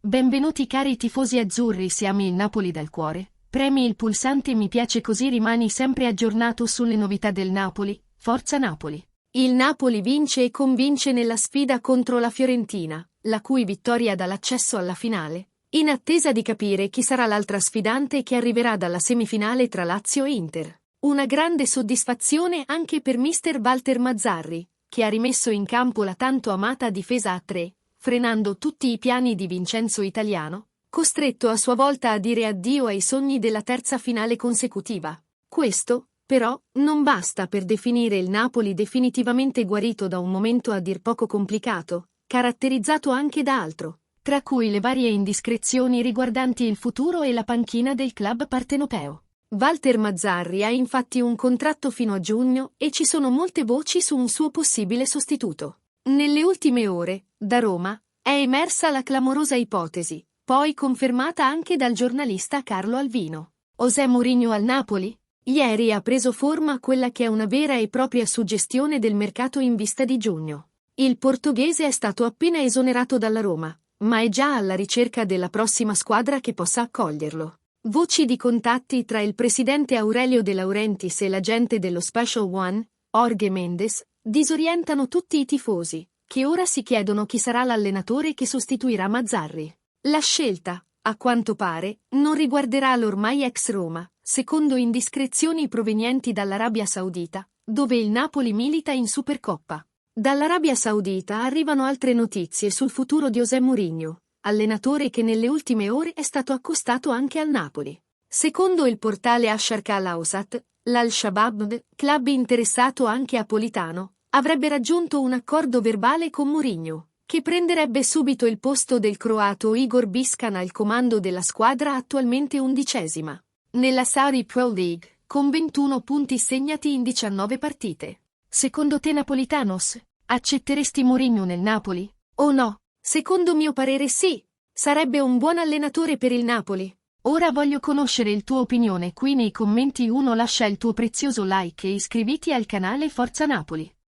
Benvenuti cari tifosi azzurri, se ami il Napoli dal cuore, premi il pulsante mi piace così rimani sempre aggiornato sulle novità del Napoli. Forza Napoli! Il Napoli vince e convince nella sfida contro la Fiorentina, la cui vittoria dà l'accesso alla finale, in attesa di capire chi sarà l'altra sfidante che arriverà dalla semifinale tra Lazio e Inter. Una grande soddisfazione anche per mister Walter Mazzarri, che ha rimesso in campo la tanto amata difesa a 3, frenando tutti i piani di Vincenzo Italiano, costretto a sua volta a dire addio ai sogni della terza finale consecutiva. Questo, però, non basta per definire il Napoli definitivamente guarito da un momento a dir poco complicato, caratterizzato anche da altro, tra cui le varie indiscrezioni riguardanti il futuro e la panchina del club partenopeo. Walter Mazzarri ha infatti un contratto fino a giugno e ci sono molte voci su un suo possibile sostituto. Nelle ultime ore, da Roma, è emersa la clamorosa ipotesi, poi confermata anche dal giornalista Carlo Alvino. José Mourinho al Napoli? Ieri ha preso forma quella che è una vera e propria suggestione del mercato in vista di giugno. Il portoghese è stato appena esonerato dalla Roma, ma è già alla ricerca della prossima squadra che possa accoglierlo. Voci di contatti tra il presidente Aurelio De Laurentiis e l'agente dello Special One, Jorge Mendes, disorientano tutti i tifosi, che ora si chiedono chi sarà l'allenatore che sostituirà Mazzarri. La scelta, a quanto pare, non riguarderà l'ormai ex Roma, secondo indiscrezioni provenienti dall'Arabia Saudita, dove il Napoli milita in Supercoppa. Dall'Arabia Saudita arrivano altre notizie sul futuro di José Mourinho, allenatore che nelle ultime ore è stato accostato anche al Napoli. Secondo il portale Asharq Al-Awsat, l'Al-Shabaab, club interessato anche a Politano, avrebbe raggiunto un accordo verbale con Mourinho, che prenderebbe subito il posto del croato Igor Biscan al comando della squadra attualmente 11ª. Nella Saudi Pro League, con 21 punti segnati in 19 partite. Secondo te Napolitanos, accetteresti Mourinho nel Napoli? O no? Secondo mio parere sì, sarebbe un buon allenatore per il Napoli. Ora voglio conoscere il tuo opinione qui nei commenti. Lascia il tuo prezioso like e iscriviti al canale Forza Napoli.